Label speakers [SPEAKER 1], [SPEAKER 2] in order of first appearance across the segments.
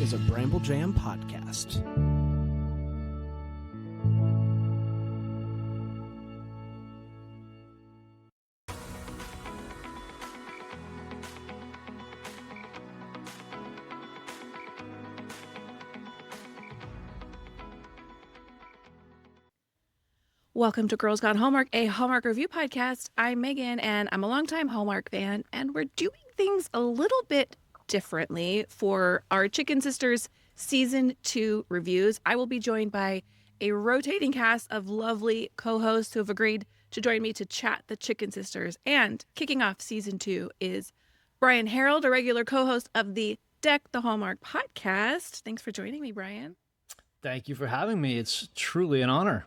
[SPEAKER 1] is a Bramble Jam podcast.
[SPEAKER 2] Welcome to Girls Gone Hallmark, a Hallmark review podcast. I'm Megan, and I'm a longtime Hallmark fan, and we're doing things a little bit differently for our Chicken Sisters Season 2 reviews. I will be joined by a rotating cast of lovely co-hosts who have agreed to join me to chat the Chicken Sisters. And kicking off Season 2 is Brian Herald, a regular co-host of the Deck the Hallmark podcast. Thanks for joining me, Brian.
[SPEAKER 3] Thank you for having me. It's truly an honor.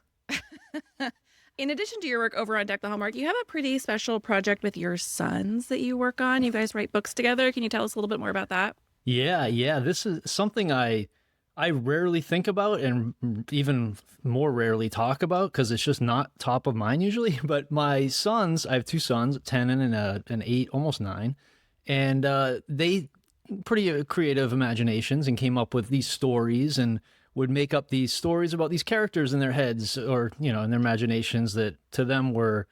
[SPEAKER 2] In addition to your work over on Deck the Hallmark, you have a pretty special project with your sons that you work on. You guys write books together. Can you tell us a little bit more about that?
[SPEAKER 3] Yeah. This is something I rarely think about and even more rarely talk about because it's just not top of mind usually. But my sons, I have two sons, 10 and an 8, almost 9. And they pretty creative imaginations and came up with these stories and would make up these stories about these characters in their heads or, in their imaginations that to them were,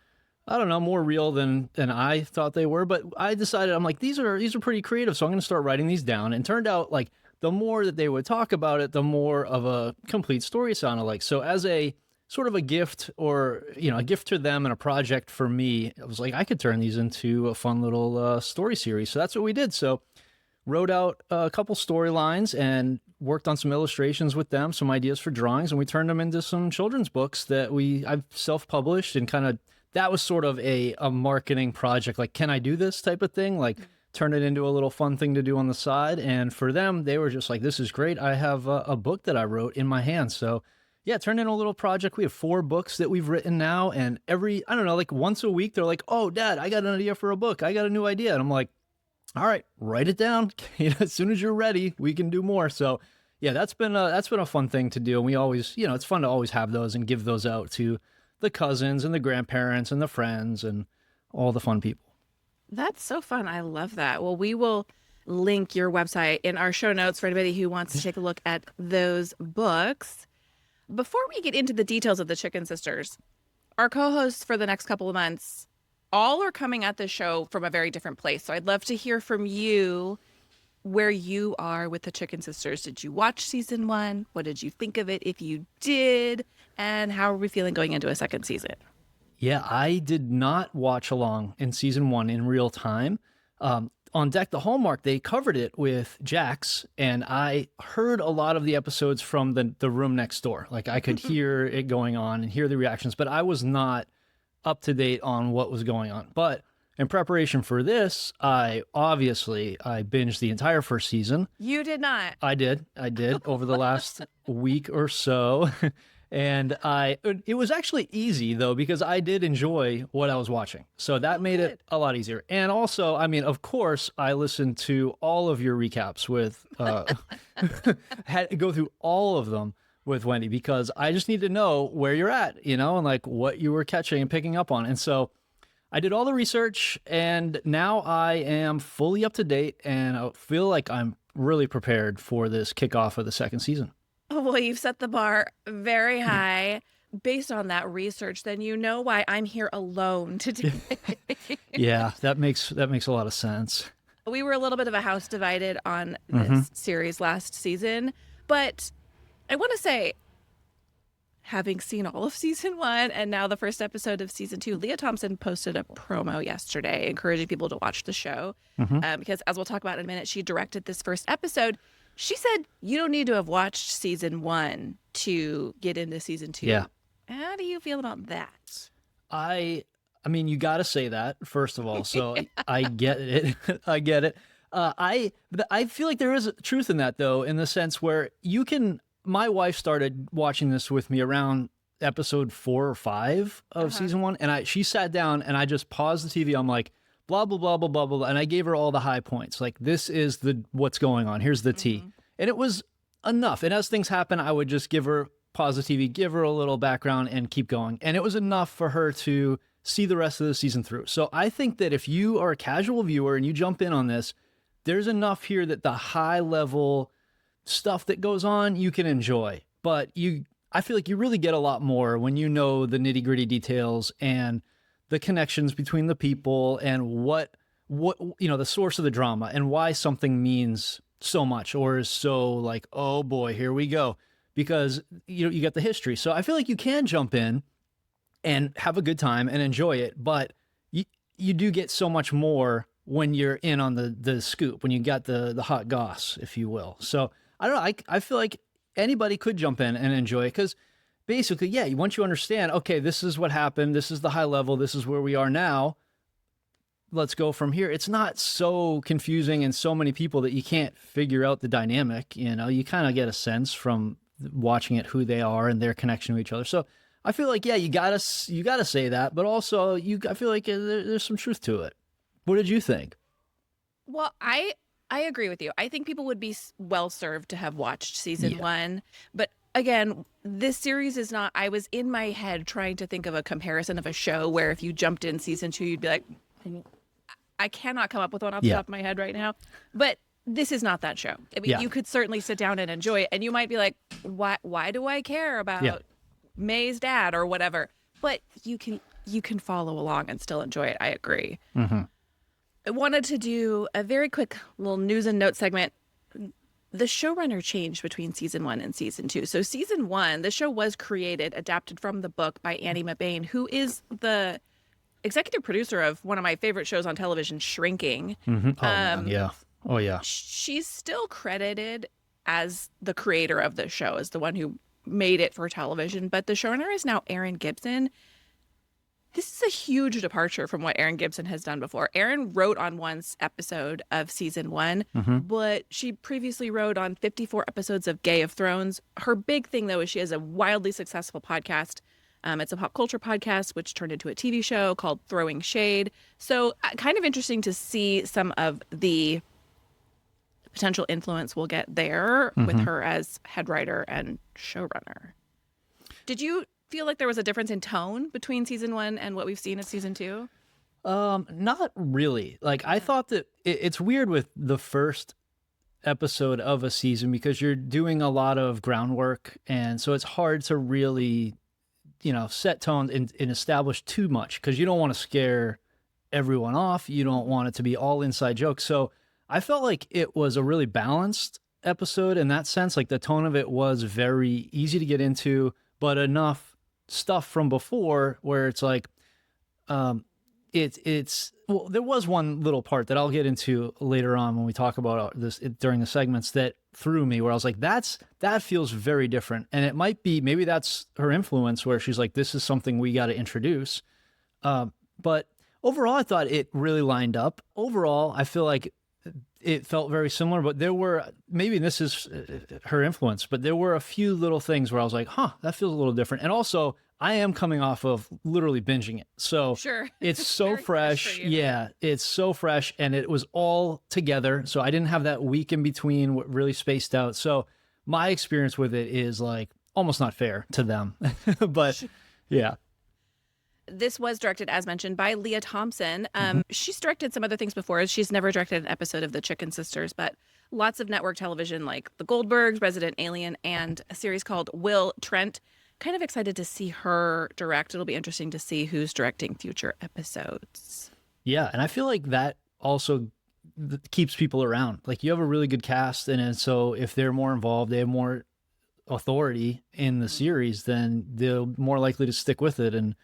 [SPEAKER 3] I don't know, more real than I thought they were. But I decided, I'm like, these are pretty creative. So I'm going to start writing these down. And it turned out like the more that they would talk about it, the more of a complete story it sounded like. So as a sort of a gift or, a gift to them and a project for me, I was like, I could turn these into a fun little story series. So that's what we did. So wrote out a couple storylines and worked on some illustrations with them, some ideas for drawings, and we turned them into some children's books that I've self-published and kind of, that was sort of a marketing project, like, can I do this type of thing? Like, turn it into a little fun thing to do on the side. And for them, they were just like, this is great. I have a book that I wrote in my hand. So yeah, turned into a little project. We have 4 books that we've written now. And like once a week, they're like, oh, Dad, I got an idea for a book. I got a new idea. And I'm like, all right, write it down. As soon as you're ready, we can do more. So yeah, that's been a fun thing to do. And we always, it's fun to always have those and give those out to the cousins and the grandparents and the friends and all the fun people.
[SPEAKER 2] That's so fun. I love that. Well, we will link your website in our show notes for anybody who wants to take a look at those books. Before we get into the details of the Chicken Sisters, our co-hosts for the next couple of months all are coming at this show from a very different place. So I'd love to hear from you where you are with the Chicken Sisters. Did you watch season 1? What did you think of it if you did? And how are we feeling going into a second season?
[SPEAKER 3] Yeah, I did not watch along in season 1 in real time. On Deck the Hallmark, they covered it with Jax, and I heard a lot of the episodes from the room next door. Like I could hear it going on and hear the reactions, but I was not up to date on what was going on. But in preparation for this, I binged the entire first season.
[SPEAKER 2] You did not.
[SPEAKER 3] I did over the last week or so. And it was actually easy though, because I did enjoy what I was watching. So that made it a lot easier. And also, of course, I listened to all of your recaps with, had to go through all of them with Wendy, because I just need to know where you're at, and like what you were catching and picking up on. And so I did all the research and now I am fully up to date and I feel like I'm really prepared for this kickoff of the second season.
[SPEAKER 2] Oh, well, you've set the bar very high. Based on that research, then you know why I'm here alone today.
[SPEAKER 3] Yeah, that makes a lot of sense.
[SPEAKER 2] We were a little bit of a house divided on this series last season, but I want to say, having seen all of season 1 and now the first episode of season 2, Leah Thompson posted a promo yesterday encouraging people to watch the show because, as we'll talk about in a minute, she directed this first episode. She said you don't need to have watched season 1 to get into season 2.
[SPEAKER 3] Yeah.
[SPEAKER 2] How do you feel about that?
[SPEAKER 3] I mean, you got to say that, first of all. So I get it. I get it. But I feel like there is truth in that, though, in the sense where my wife started watching this with me around episode 4 or 5 of season 1. And she sat down and I just paused the TV. I'm like, blah, blah, blah, blah, blah, blah. And I gave her all the high points. Like, this is what's going on. Here's the tea. And it was enough. And as things happen, I would just pause the TV, give her a little background and keep going. And it was enough for her to see the rest of the season through. So I think that if you are a casual viewer and you jump in on this, there's enough here that the high level stuff that goes on, you can enjoy. But I feel like you really get a lot more when you know the nitty gritty details and the connections between the people and what the source of the drama and why something means so much or is so like, oh boy, here we go, because you get the history. So I feel like you can jump in and have a good time and enjoy it, but you do get so much more when you're in on the scoop, when you got the hot goss, if you will. So I don't know, I feel like anybody could jump in and enjoy it, because basically, yeah, once you understand, okay, this is what happened, this is the high level, this is where we are now, let's go from here. It's not so confusing and so many people that you can't figure out the dynamic. You kind of get a sense from watching it who they are and their connection to each other. So I feel like, yeah, you gotta say that, but also I feel like there's some truth to it. What did you think?
[SPEAKER 2] Well, I agree with you. I think people would be well served to have watched season 1, but again, this series is not. I was in my head trying to think of a comparison of a show where if you jumped in season 2, you'd be like, I cannot come up with one off the top of my head right now, but this is not that show. I mean, you could certainly sit down and enjoy it, and you might be like, why do I care about May's dad or whatever? But you can follow along and still enjoy it. I agree.
[SPEAKER 3] Mm-hmm.
[SPEAKER 2] I wanted to do a very quick little news and note segment. The showrunner changed between season 1 and season 2. So season 1, the show was adapted from the book by Annie Mabane, who is the executive producer of one of my favorite shows on television, Shrinking.
[SPEAKER 3] Mm-hmm. Oh yeah.
[SPEAKER 2] She's still credited as the creator of the show, as the one who made it for television. But the showrunner is now Erin Gibson. This is a huge departure from what Erin Gibson has done before. Erin wrote on one episode of season 1, but she previously wrote on 54 episodes of Game of Thrones. Her big thing, though, is she has a wildly successful podcast. It's a pop culture podcast, which turned into a TV show called Throwing Shade. So kind of interesting to see some of the potential influence we'll get there with her as head writer and showrunner. Did you feel like there was a difference in tone between season 1 and what we've seen in season 2?
[SPEAKER 3] Not really. Like, I thought that it's weird with the first episode of a season because you're doing a lot of groundwork, and so it's hard to really set tone and establish too much, because you don't want to scare everyone off. You don't want it to be all inside jokes. So I felt like it was a really balanced episode in that sense. Like, the tone of it was very easy to get into, but enough stuff from before where it's like, well, there was one little part that I'll get into later on when we talk about this during the segments that threw me, where I was like, that feels very different. And it might be, maybe that's her influence, where she's like, this is something we got to introduce. But overall, I thought it really lined up. Overall, I feel like it felt very similar, but there were, maybe this is her influence, but there were a few little things where I was like, that feels a little different. And also, I am coming off of literally binging it. So it's so fresh. Yeah, it's so fresh, and it was all together. So I didn't have that week in between, really spaced out. So my experience with it is like almost not fair to them. But yeah.
[SPEAKER 2] This was directed, as mentioned, by Leah Thompson. She's directed some other things before. She's never directed an episode of The Chicken Sisters, but lots of network television like The Goldbergs, Resident Alien, and a series called Will Trent. Kind of excited to see her direct. It'll be interesting to see who's directing future episodes.
[SPEAKER 3] Yeah, and I feel like that also keeps people around. Like, you have a really good cast, and so if they're more involved, they have more authority in the series, then they're more likely to stick with it. And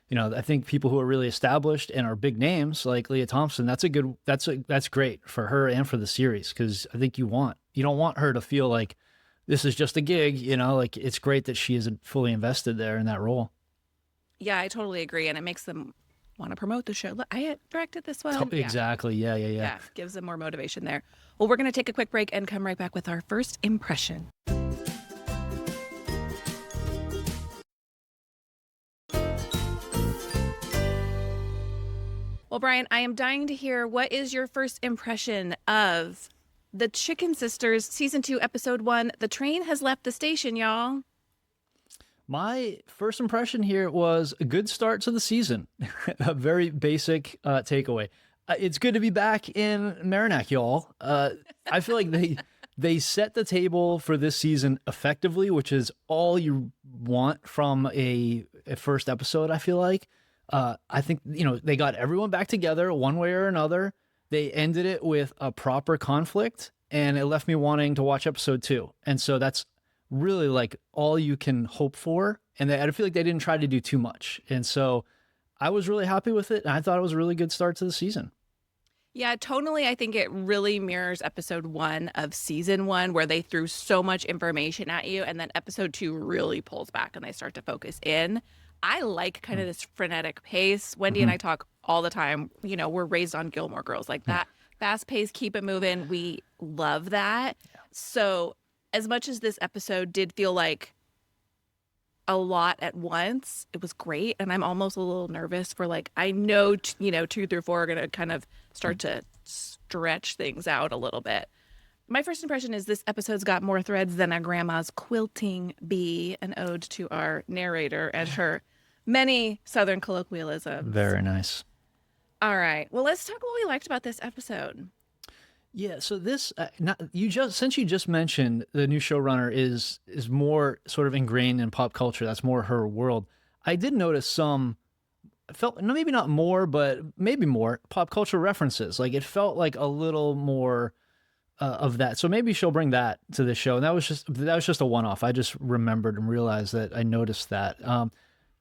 [SPEAKER 3] I think people who are really established and are big names like Leah Thompson, that's great for her and for the series, because I think you don't want her to feel like this is just a gig, like, it's great that she isn't fully invested there in that role.
[SPEAKER 2] Yeah, I totally agree. And it makes them want to promote the show. Look, I directed this one.
[SPEAKER 3] Exactly. Yeah. Yeah,
[SPEAKER 2] gives them more motivation there. Well, we're going to take a quick break and come right back with our first impression. Well, Brian, I am dying to hear, what is your first impression of The Chicken Sisters, Season 2, Episode 1, The Train Has Left the Station, y'all?
[SPEAKER 3] My first impression here was a good start to the season. A very basic takeaway. It's good to be back in Merinac, y'all. I feel like they set the table for this season effectively, which is all you want from a first episode, I feel like. I think, they got everyone back together one way or another. They ended it with a proper conflict, and it left me wanting to watch episode 2. And so that's really like all you can hope for. And I feel like they didn't try to do too much. And so I was really happy with it. And I thought it was a really good start to the season.
[SPEAKER 2] Yeah, tonally, I think it really mirrors episode 1 of season 1, where they threw so much information at you. And then episode 2 really pulls back and they start to focus in. I like kind of this frenetic pace. Wendy and I talk all the time. We're raised on Gilmore Girls, like that fast pace, keep it moving. We love that. Yeah. So as much as this episode did feel like a lot at once, it was great. And I'm almost a little nervous for I know, 2 through 4 are going to kind of start to stretch things out a little bit. My first impression is this episode's got more threads than a grandma's quilting bee, an ode to our narrator and her many Southern colloquialisms.
[SPEAKER 3] Very nice.
[SPEAKER 2] All right. Well, let's talk what we liked about this episode.
[SPEAKER 3] Yeah, so this since you just mentioned the new showrunner is more sort of ingrained in pop culture. That's more her world. I did notice some maybe not more, but maybe more pop culture references. Like it felt like a little more of that. So maybe she'll bring that to the show. And that was just a one-off. I just remembered and realized that I noticed that.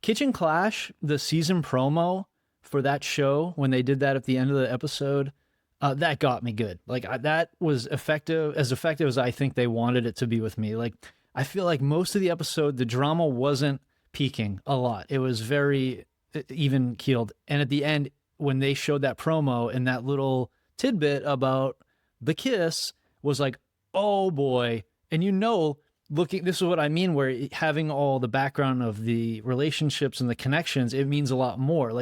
[SPEAKER 3] Kitchen Clash, the season promo for that show, when they did that at the end of the episode, that got me good. That was effective as I think they wanted it to be with me. I feel like most of the episode, the drama wasn't peaking a lot. It was very even keeled. And at the end, when they showed that promo and that little tidbit about the kiss, was like, oh boy. And this is what I mean, where having all the background of the relationships and the connections, it means a lot more.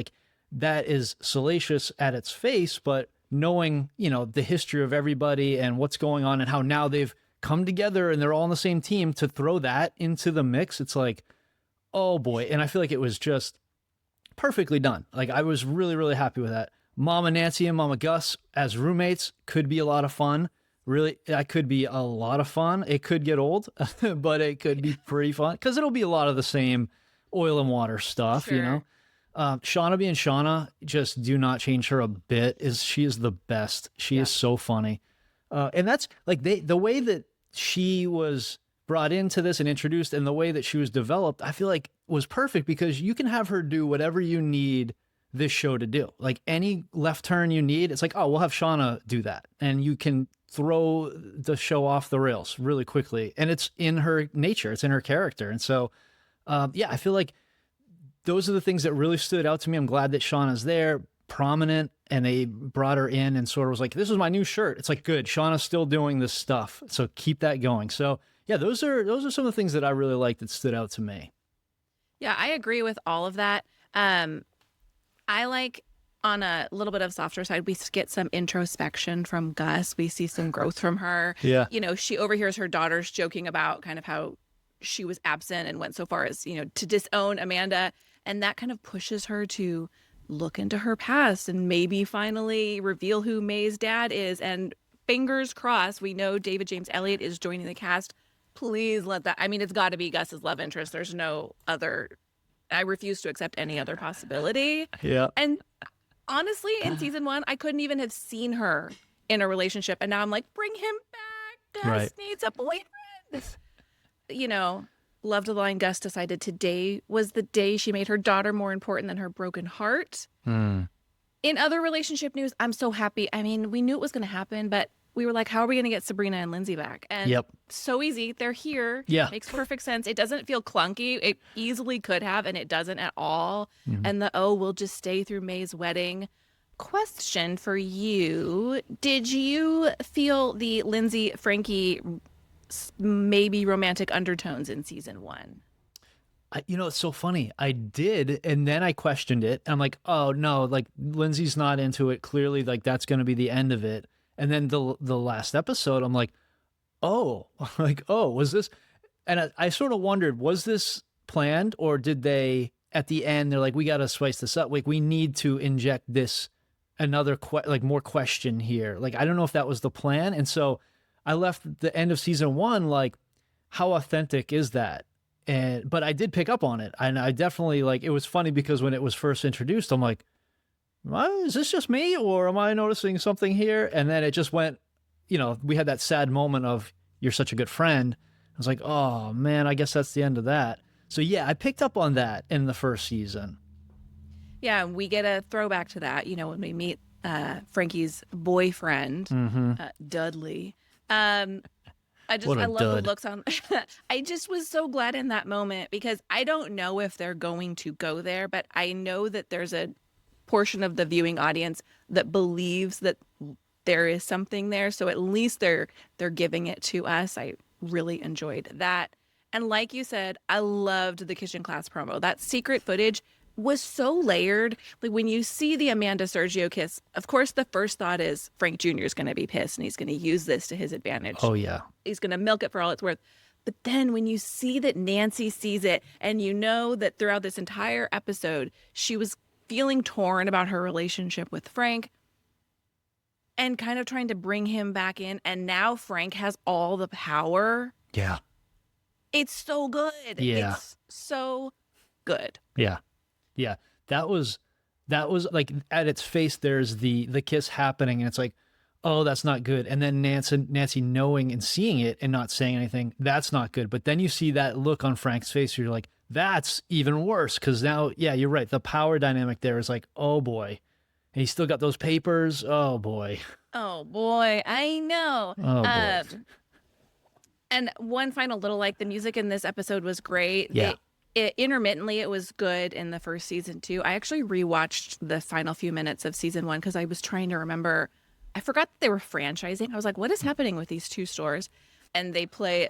[SPEAKER 3] That is salacious at its face, but knowing, the history of everybody and what's going on and how now they've come together and they're all on the same team, to throw that into the mix, it's like, oh boy. And I feel like it was just perfectly done. I was really, really happy with that. Mama Nancy and Mama Gus as roommates could be a lot of fun. Really, that could be a lot of fun. It could get old, but it could be pretty fun because it'll be a lot of the same oil and water stuff,
[SPEAKER 2] Sure.
[SPEAKER 3] Shauna being Shauna, just do not change her a bit. She is the best. She is so funny. And that's the way that she was brought into this and introduced and the way that she was developed, I feel like was perfect because you can have her do whatever you need this show to do. Any left turn you need, it's like, oh, we'll have Shauna do that. And you can throw the show off the rails really quickly. And it's in her nature. It's in her character. And so, I feel like those are the things that really stood out to me. I'm glad that Shauna's there, prominent, and they brought her in and sort of was like, this is my new shirt. It's like, good. Shauna's still doing this stuff. So keep that going. So yeah, those are some of the things that I really liked that stood out to me.
[SPEAKER 2] Yeah, I agree with all of that. I like, on a little bit of softer side, we get some introspection from Gus. We see some growth from her.
[SPEAKER 3] Yeah.
[SPEAKER 2] She overhears her daughters joking about kind of how she was absent and went so far as, to disown Amanda. And that kind of pushes her to look into her past and maybe finally reveal who May's dad is. And fingers crossed, we know David James Elliott is joining the cast. Please let that, it's got to be Gus's love interest. There's no other, I refuse to accept any other possibility.
[SPEAKER 3] Yeah.
[SPEAKER 2] And honestly, in season 1, I couldn't even have seen her in a relationship. And now I'm like, bring him back. Gus needs a boyfriend. Loved the line Gus decided today was the day she made her daughter more important than her broken heart. In other relationship news, I'm so happy. We knew it was going to happen, but we were like, how are we going to get Sabrina and Lindsay back? And so easy. They're here.
[SPEAKER 3] Yeah.
[SPEAKER 2] Makes perfect sense. It doesn't feel clunky. It easily could have, and it doesn't at all. And we'll just stay through May's wedding. Question for you. Did you feel the Lindsay, Frankie, maybe romantic undertones in season 1?
[SPEAKER 3] It's so funny. I did, and then I questioned it. I'm like, oh no, Lindsay's not into it. Clearly, that's going to be the end of it. And then the last episode, I'm like, oh, was this? And I sort of wondered, was this planned, or did they at the end? They're like, we got to spice this up. We need to inject this another more question here. I don't know if that was the plan. And so I left the end of season 1 like, how authentic is that? But I did pick up on it, and I definitely like. It was funny because when it was first introduced, I'm like, is this just me, or am I noticing something here? And then it just went, we had that sad moment of "you're such a good friend." I was like, oh man, I guess that's the end of that. So yeah, I picked up on that in the first season.
[SPEAKER 2] Yeah, we get a throwback to that, when we meet Frankie's boyfriend, Dudley. I love the looks on. I just was so glad in that moment because I don't know if they're going to go there, but I know that there's a portion of the viewing audience that believes that there is something there. So at least they're giving it to us. I really enjoyed that. And like you said, I loved the kitchen class promo. That secret footage was so layered. Like when you see the Amanda Sergio kiss, of course, the first thought is Frank Jr. is going to be pissed and he's going to use this to his advantage.
[SPEAKER 3] Oh, yeah.
[SPEAKER 2] He's going to milk it for all it's worth. But then when you see that Nancy sees it and you know that throughout this entire episode, she was feeling torn about her relationship with Frank and kind of trying to bring him back in. And now Frank has all the power.
[SPEAKER 3] Yeah.
[SPEAKER 2] It's so good.
[SPEAKER 3] Yeah.
[SPEAKER 2] It's so good.
[SPEAKER 3] Yeah. Yeah. That was like at its face, there's the kiss happening and it's like, oh, that's not good. And then Nancy knowing and seeing it and not saying anything, that's not good. But then you see that look on Frank's face, you're like, that's even worse. Cause now, yeah, you're right. The power dynamic there is like, oh boy. And he's still got those papers. Oh boy.
[SPEAKER 2] Oh boy. I know.
[SPEAKER 3] Oh boy.
[SPEAKER 2] And one final little, like, the music in this episode was great.
[SPEAKER 3] Yeah.
[SPEAKER 2] Intermittently, it was good in the first season too. I actually rewatched the final few minutes of season 1 because I was trying to remember. I forgot that they were franchising. I was like, what is happening with these two stores? And they play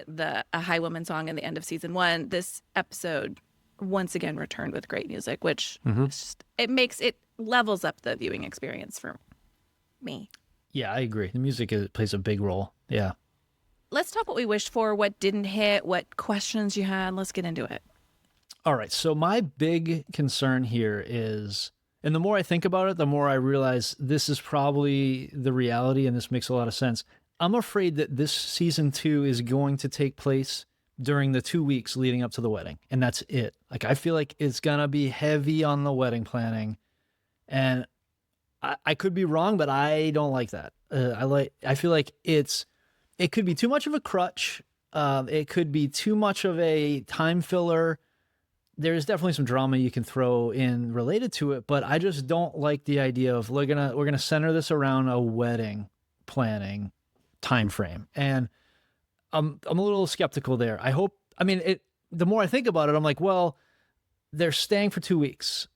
[SPEAKER 2] a High Woman song in the end of season 1. This episode once again returned with great music, which it levels up the viewing experience for me.
[SPEAKER 3] Yeah, I agree. The music plays a big role. Yeah.
[SPEAKER 2] Let's talk what we wished for, what didn't hit, what questions you had. Let's get into it.
[SPEAKER 3] All right. So my big concern here is, and the more I think about it, the more I realize this is probably the reality and this makes a lot of sense. I'm afraid that this season 2 is going to take place during the 2 weeks leading up to the wedding. And that's it. Like, I feel like it's going to be heavy on the wedding planning. And I could be wrong, but I don't like that. I feel like it could be too much of a crutch. It could be too much of a time filler. There's definitely some drama you can throw in related to it, but I just don't like the idea of we're gonna center this around a wedding planning time frame. And I'm a little skeptical there. The more I think about it, I'm like, well, they're staying for 2 weeks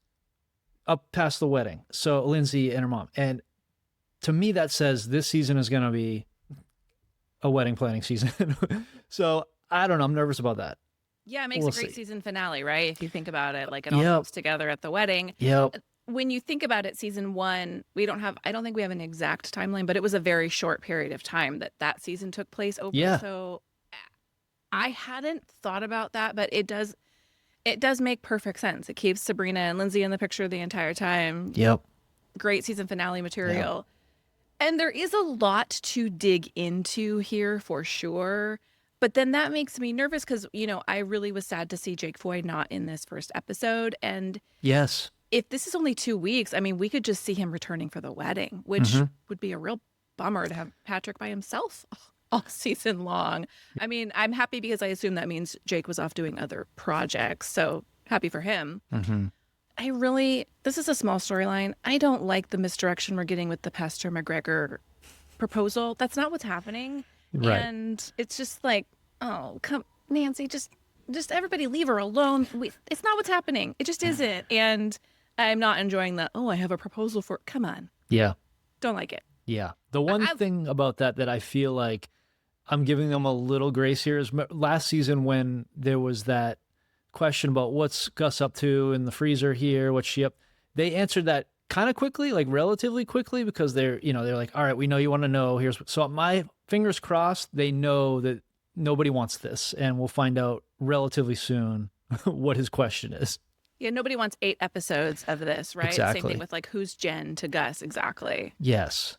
[SPEAKER 3] up past the wedding. So Lindsay and her mom. And to me, that says this season is going to be a wedding planning season. So I don't know. I'm nervous about that.
[SPEAKER 2] Yeah, it makes a great season finale, right? If you think about it, like it all
[SPEAKER 3] Yep.
[SPEAKER 2] comes together at the wedding.
[SPEAKER 3] Yep.
[SPEAKER 2] When you think about it, season 1, I don't think we have an exact timeline, but it was a very short period of time that season took place over.
[SPEAKER 3] Yeah.
[SPEAKER 2] So I hadn't thought about that, but it does make perfect sense. It keeps Sabrina and Lindsay in the picture the entire time.
[SPEAKER 3] Yep.
[SPEAKER 2] Great season finale material. Yeah. And there is a lot to dig into here for sure. But then that makes me nervous because, I really was sad to see Jake Foy not in this first episode. And
[SPEAKER 3] yes,
[SPEAKER 2] if this is only 2 weeks, we could just see him returning for the wedding, which would be a real bummer to have Patrick by himself all season long. I'm happy because I assume that means Jake was off doing other projects. So happy for him. This is a small storyline. I don't like the misdirection we're getting with the Pastor McGregor proposal. That's not what's happening.
[SPEAKER 3] Right.
[SPEAKER 2] And it's just like, oh, come, Nancy, just everybody leave her alone. It's not what's happening. It just isn't. And I'm not enjoying the, I have a proposal for, come on.
[SPEAKER 3] Yeah.
[SPEAKER 2] Don't like it.
[SPEAKER 3] Yeah. The one thing about that I feel like I'm giving them a little grace here is last season when there was that question about what's Gus up to in the freezer here, what's she up? They answered that kind of quickly, like relatively quickly, because they're like, all right, we know you want to know. So my fingers crossed, they know that nobody wants this, and we'll find out relatively soon what his question is.
[SPEAKER 2] Yeah, nobody wants 8 episodes of this, right?
[SPEAKER 3] Exactly.
[SPEAKER 2] Same thing with like who's Jen to Gus, exactly.
[SPEAKER 3] Yes.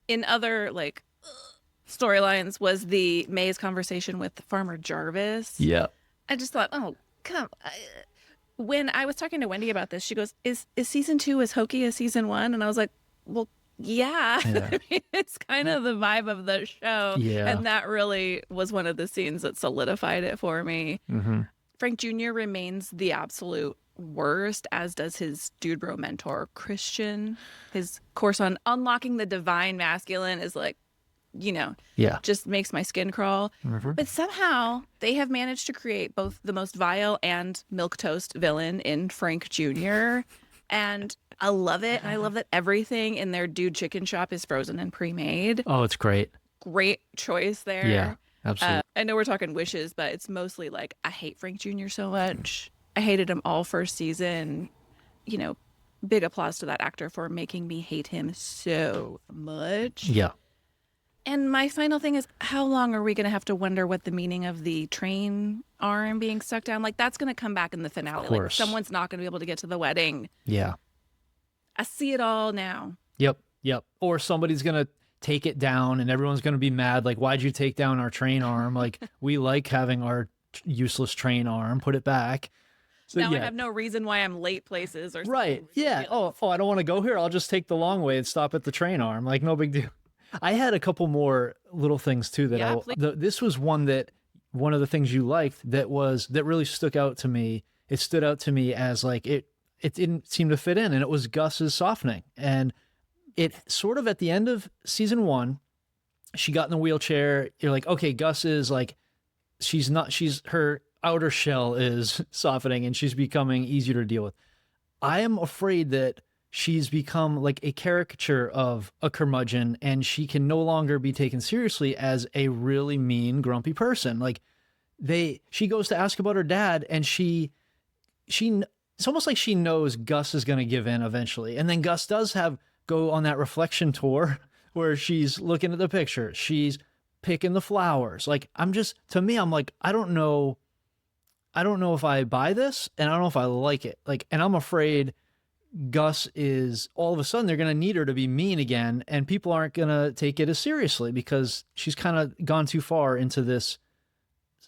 [SPEAKER 2] In other storylines was the May's conversation with Farmer Jarvis.
[SPEAKER 3] Yeah.
[SPEAKER 2] I just thought, oh, come. When I was talking to Wendy about this, she goes, "Is season 2 as hokey as season 1?" And I was like, "Well, yeah." I mean, it's kind of the vibe of the show, and that really was one of the scenes that solidified it for me. Frank Jr. remains the absolute worst, as does his dude bro mentor Christian. His course on unlocking the divine masculine is like, just makes my skin crawl. But somehow they have managed to create both the most vile and milquetoast villain in Frank Jr. And I love it. I love that everything in their dude chicken shop is frozen and pre-made.
[SPEAKER 3] Oh, it's great.
[SPEAKER 2] Great choice there.
[SPEAKER 3] Yeah, absolutely.
[SPEAKER 2] I know we're talking wishes, but it's mostly like, I hate Frank Jr. so much. I hated him all first season. Big applause to that actor for making me hate him so much.
[SPEAKER 3] Yeah.
[SPEAKER 2] And my final thing is, how long are we going to have to wonder what the meaning of the train arm being stuck down? Like, that's going to come back in the finale. Like, someone's not going to be able to get to the wedding.
[SPEAKER 3] Yeah.
[SPEAKER 2] I see it all now.
[SPEAKER 3] Yep. Or somebody's going to take it down and everyone's going to be mad. Like, why'd you take down our train arm? Like, we like having our useless train arm. Put it back. So,
[SPEAKER 2] now I have no reason why I'm late places or something.
[SPEAKER 3] Right. Yeah. Oh, I don't want to go here. I'll just take the long way and stop at the train arm. Like, no big deal. I had a couple more little things too that this was one of the things you liked that really stuck out to me. It stood out to me as like it didn't seem to fit in, and it was Gus's softening. And it sort of at the end of season 1, she got in the wheelchair. You're like, okay, Gus is like, her outer shell is softening and she's becoming easier to deal with. I am afraid that she's become like a caricature of a curmudgeon, and she can no longer be taken seriously as a really mean, grumpy person. Like she goes to ask about her dad, and it's almost like she knows Gus is going to give in eventually. And then Gus does go on that reflection tour where she's looking at the picture. She's picking the flowers. Like, I'm like, I don't know if I buy this, and I don't know if I like it. Like, and I'm afraid Gus is all of a sudden they're going to need her to be mean again, and people aren't going to take it as seriously because she's kind of gone too far into this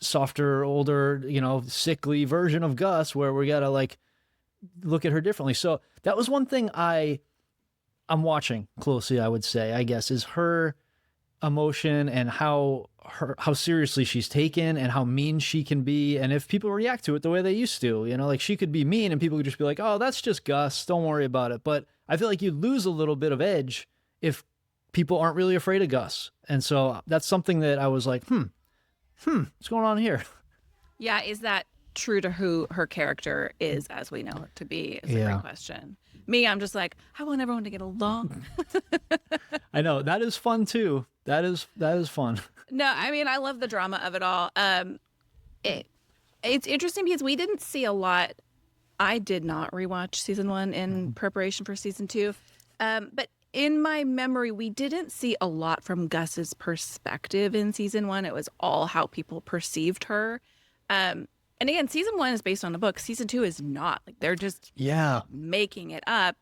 [SPEAKER 3] softer, older, sickly version of Gus where we got to like look at her differently. So that was one thing I'm watching closely, I would say, I guess, is her emotion and how seriously she's taken and how mean she can be, and if people react to it the way they used to, like she could be mean and people could just be like, oh, that's just Gus, don't worry about it. But I feel like you lose a little bit of edge if people aren't really afraid of Gus. And so that's something that I was like, what's going on here?
[SPEAKER 2] Yeah, is that true to who her character is as we know it to be? Is a great question. Me, I'm just like, I want everyone to get along.
[SPEAKER 3] I know, that is fun too. That is fun.
[SPEAKER 2] No, I mean, I love the drama of it all. It's interesting because we didn't see a lot. I did not rewatch season 1 in preparation for season 2. But in my memory, we didn't see a lot from Gus's perspective in season 1. It was all how people perceived her. And again, season 1 is based on a book. Season 2 is not. Like, they're just making it up.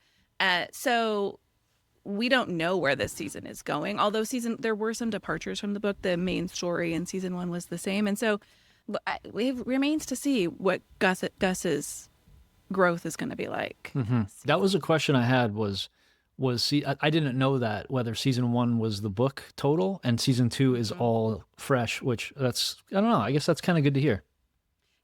[SPEAKER 2] So we don't know where this season is going. Although there were some departures from the book. The main story in season 1 was the same. And so it remains to see what Gus's growth is going to be like.
[SPEAKER 3] That was a question I had I didn't know that, whether season 1 was the book total and season 2 is all fresh, which I don't know. I guess that's kind of good to hear.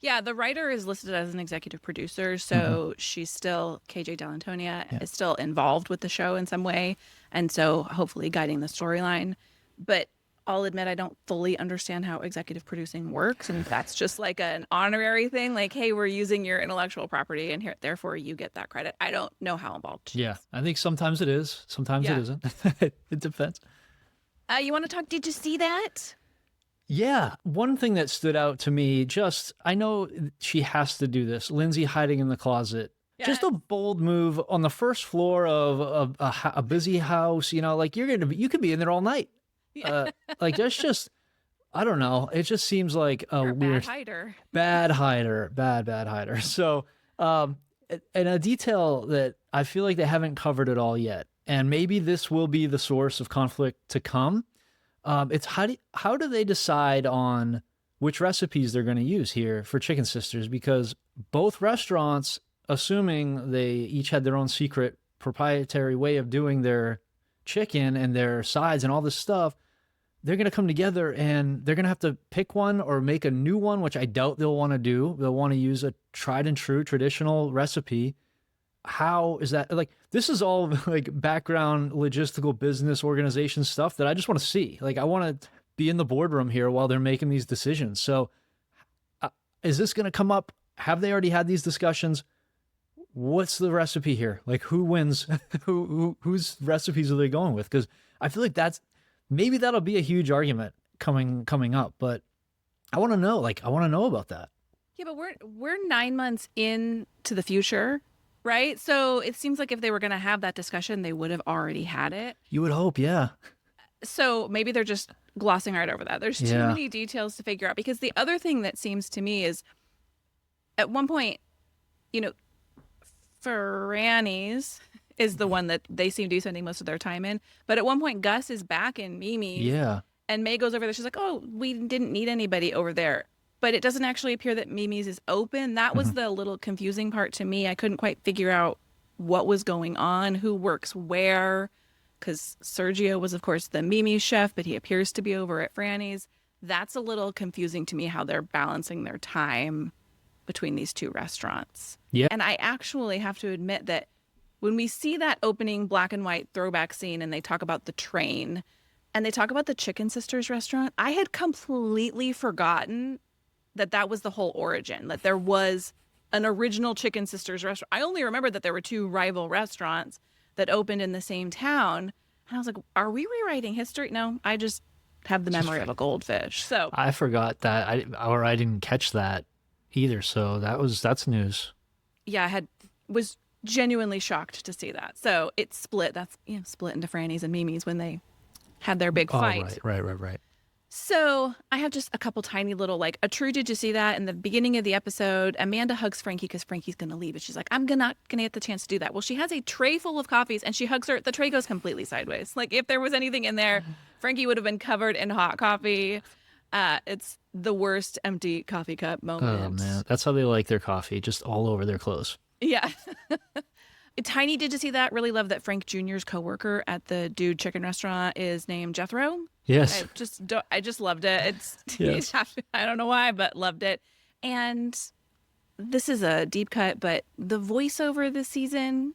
[SPEAKER 2] Yeah, the writer is listed as an executive producer, so she's still, KJ Dell'Antonia is still involved with the show in some way, and so hopefully guiding the storyline. But I'll admit I don't fully understand how executive producing works, and that's just like an honorary thing, like, hey, we're using your intellectual property, and here, therefore you get that credit. I don't know how involved she is.
[SPEAKER 3] I think sometimes it is, sometimes it isn't. It depends.
[SPEAKER 2] You want to talk, did you see that?
[SPEAKER 3] Yeah, one thing that stood out to me, I know she has to do this, Lindsay hiding in the closet. Yeah. Just a bold move on the first floor of a busy house, like you could be in there all night. Yeah. Like that's just, I don't know. It just seems like a weird bad hider. So, and a detail that I feel like they haven't covered at all yet, and maybe this will be the source of conflict to come. It's how do they decide on which recipes they're going to use here for Chicken Sisters? Because both restaurants, assuming they each had their own secret proprietary way of doing their chicken and their sides and all this stuff, they're going to come together and they're going to have to pick one or make a new one, which I doubt they'll want to do. They'll want to use a tried and true traditional recipe. How is that? Like, this is all like background logistical business organization stuff that I just want to see. Like, I want to be in the boardroom here while they're making these decisions. So is this going to come up? Have they already had these discussions? What's the recipe here? Like, who wins? Whose recipes are they going with? Because I feel like maybe that'll be a huge argument coming up. But I want to know. Like, I want to know about that.
[SPEAKER 2] Yeah, but we're 9 months into the future, right? So it seems like if they were going to have that discussion, they would have already had it.
[SPEAKER 3] You would hope, yeah.
[SPEAKER 2] So maybe they're just glossing right over that. There's too many details to figure out. Because the other thing that seems to me is, at one point, Franny's is the one that they seem to be spending most of their time in. But at one point, Gus is back in Mimi's.
[SPEAKER 3] Yeah.
[SPEAKER 2] And May goes over there. She's like, oh, we didn't need anybody over there. But it doesn't actually appear that Mimi's is open. That was the little confusing part to me. I couldn't quite figure out what was going on, who works where. Because Sergio was, of course, the Mimi's chef, but he appears to be over at Franny's. That's a little confusing to me how they're balancing their time between these two restaurants.
[SPEAKER 3] Yeah.
[SPEAKER 2] And I actually have to admit that when we see that opening black and white throwback scene and they talk about the train and they talk about the Chicken Sisters restaurant, I had completely forgotten that was the whole origin, that there was an original Chicken Sisters restaurant. I only remembered that there were two rival restaurants that opened in the same town. And I was like, are we rewriting history? No, I just have the memory of a goldfish. So
[SPEAKER 3] I forgot that. I didn't catch that either. So that's news.
[SPEAKER 2] Yeah, was genuinely shocked to see that. So it split. That's split into Franny's and Mimi's when they had their big fight.
[SPEAKER 3] Right.
[SPEAKER 2] So I have just a couple tiny little, like, a true, did you see that? In the beginning of the episode, Amanda hugs Frankie because Frankie's going to leave. And she's like, I'm not going to get the chance to do that. Well, she has a tray full of coffees and she hugs her. The tray goes completely sideways. Like, if there was anything in there, Frankie would have been covered in hot coffee. It's the worst empty coffee cup moment.
[SPEAKER 3] Oh, man. That's how they like their coffee, just all over their clothes.
[SPEAKER 2] Yeah. Tiny, did you see that? Really love that Frank Jr.'s coworker at the Dude Chicken restaurant is named Jethro.
[SPEAKER 3] Yes.
[SPEAKER 2] I just loved it.
[SPEAKER 3] Yes.
[SPEAKER 2] I don't know why, but loved it. And this is a deep cut, but the voiceover this season,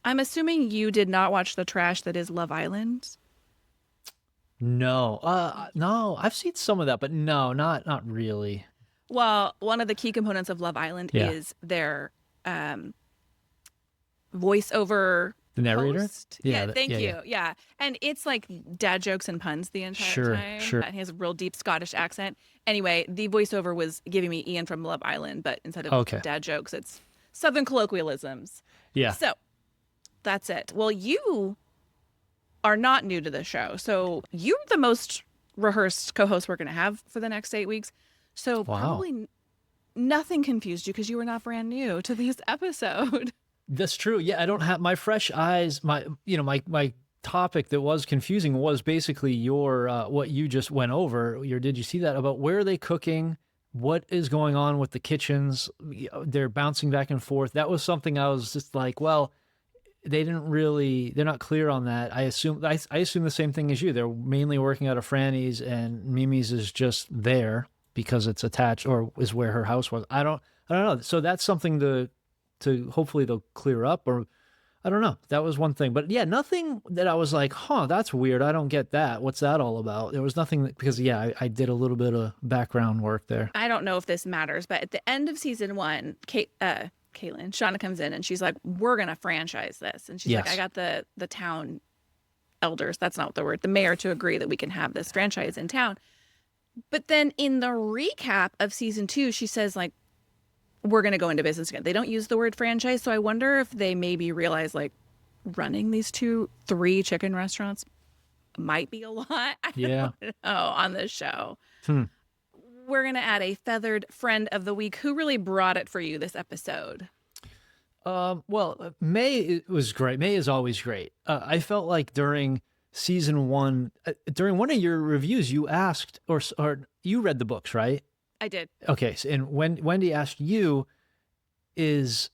[SPEAKER 2] I'm assuming you did not watch the trash that is Love Island.
[SPEAKER 3] No. No, I've seen some of that, but no, not really.
[SPEAKER 2] Well, one of the key components of Love Island is their voiceover.
[SPEAKER 3] The narrator?
[SPEAKER 2] Host. Yeah, thank you. Yeah. And it's like dad jokes and puns the entire time.
[SPEAKER 3] Sure.
[SPEAKER 2] And he has a real deep Scottish accent. Anyway, the voiceover was giving me Ian from Love Island, but instead of dad jokes, it's Southern colloquialisms.
[SPEAKER 3] Yeah.
[SPEAKER 2] So that's it. Well, you are not new to the show. So you're the most rehearsed co-host we're going to have for the next 8 weeks. So probably nothing confused you because you were not brand new to this episode.
[SPEAKER 3] That's true. Yeah, I don't have my fresh eyes. My topic that was confusing was basically your what you just went over. Did you see that about where are they cooking? What is going on with the kitchens? They're bouncing back and forth. That was something I was just like, well, they're not clear on that. I assume the same thing as you. They're mainly working out of Franny's and Mimi's is just there because it's attached or is where her house was. I don't know. So that's something to hopefully they'll clear up, or I don't know. That was one thing. But yeah, nothing that I was like, that's weird. I don't get that. What's that all about? There was nothing because I did a little bit of background work there.
[SPEAKER 2] I don't know if this matters, but at the end of season 1, Caitlin, Shauna comes in and she's like, we're going to franchise this. And she's like, I got the town elders, that's not the word, the mayor to agree that we can have this franchise in town. But then in the recap of season 2, she says like, we're going to go into business again. They don't use the word franchise. So I wonder if they maybe realize like running these 3 chicken restaurants might be a lot. I don't know on this show. We're going to add a feathered friend of the week. Who really brought it for you this episode?
[SPEAKER 3] Well, May was great. May is always great. I felt like during season 1, during one of your reviews, you asked, or you read the books, right?
[SPEAKER 2] I did.
[SPEAKER 3] Okay. So, and when Wendy asked you, is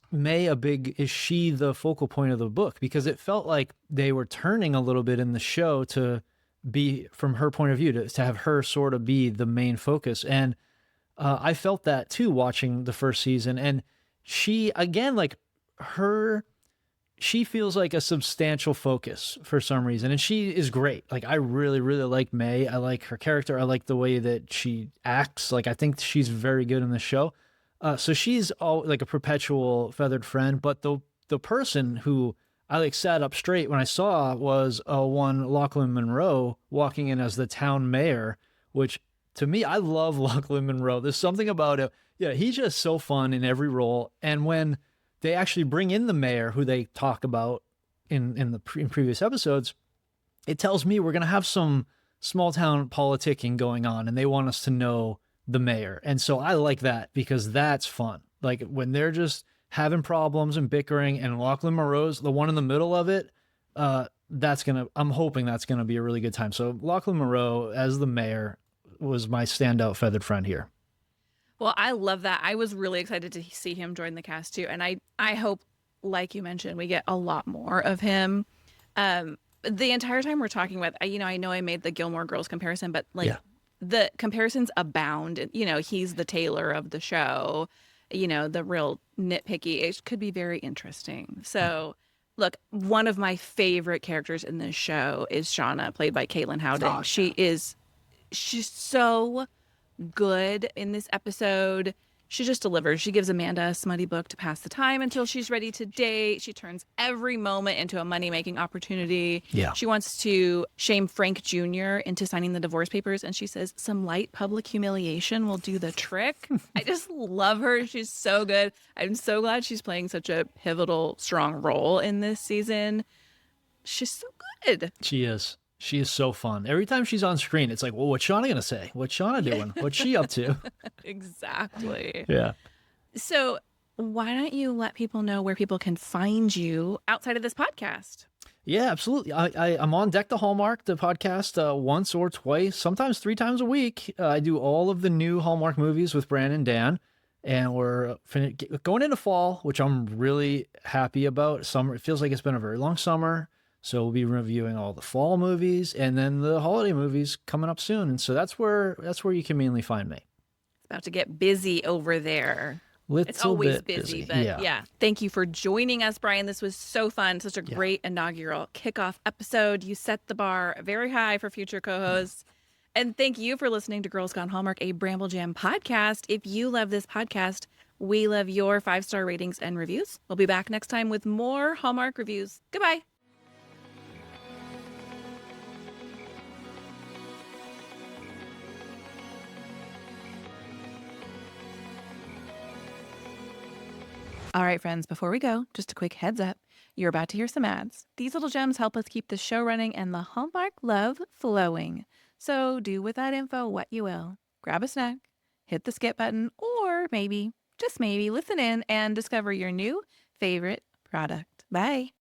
[SPEAKER 3] she the focal point of the book? Because it felt like they were turning a little bit in the show to be, from her point of view, to have her sort of be the main focus. And I felt that too, watching the first season. And she, again, like she feels like a substantial focus for some reason. And she is great. Like, I really, really like May. I like her character. I like the way that she acts. Like, I think she's very good in the show. So she's all like a perpetual feathered friend, but the person who I like sat up straight when I saw was one Lachlan Monroe walking in as the town mayor, which to me, I love Lachlan Monroe. There's something about it. Yeah, he's just so fun in every role. And when they actually bring in the mayor, who they talk about in previous episodes, it tells me we're going to have some small town politicking going on, and they want us to know the mayor. And so I like that because that's fun. Like when they're just having problems and bickering and Lachlan Monroe's the one in the middle of it, I'm hoping that's going to be a really good time. So Lachlan Monroe as the mayor was my standout feathered friend here.
[SPEAKER 2] Well, I love that. I was really excited to see him join the cast too. And I hope, like you mentioned, we get a lot more of him. The entire time we're talking about, I know I made the Gilmore Girls comparison, but the comparisons abound. He's the Taylor of the show, the real nitpicky. It could be very interesting. So look, one of my favorite characters in this show is Shauna, played by Caitlin Howden.
[SPEAKER 3] Oh,
[SPEAKER 2] She's so good in this episode. She just delivers. She gives Amanda a smutty book to pass the time until she's ready to date. She turns every moment into a money-making opportunity.
[SPEAKER 3] Yeah.
[SPEAKER 2] She wants to shame Frank Jr. into signing the divorce papers, and she says some light public humiliation will do the trick. I just love her. She's so good. I'm so glad she's playing such a pivotal, strong role in this season. She's so good.
[SPEAKER 3] She is. She is so fun. Every time she's on screen, it's like, well, what's Shauna going to say? What's Shauna doing? What's she up to?
[SPEAKER 2] Exactly.
[SPEAKER 3] Yeah.
[SPEAKER 2] So why don't you let people know where people can find you outside of this podcast?
[SPEAKER 3] Yeah, absolutely. I'm on Deck the Hallmark, the podcast, once or twice, sometimes 3 times a week. I do all of the new Hallmark movies with Brandon and Dan, and we're going into fall, which I'm really happy about. Summer, it feels like it's been a very long summer. So we'll be reviewing all the fall movies and then the holiday movies coming up soon. And so that's where you can mainly find me.
[SPEAKER 2] It's about to get busy over there. It's always busy, but yeah. Thank you for joining us, Brian. This was so fun. Such a great inaugural kickoff episode. You set the bar very high for future co-hosts. And thank you for listening to Girls Gone Hallmark, a Bramble Jam podcast. If you love this podcast, we love your 5-star ratings and reviews. We'll be back next time with more Hallmark reviews. Goodbye. All right, friends, before we go, just a quick heads up. You're about to hear some ads. These little gems help us keep the show running and the Hallmark love flowing. So do with that info what you will. Grab a snack, hit the skip button, or maybe, just maybe, listen in and discover your new favorite product. Bye.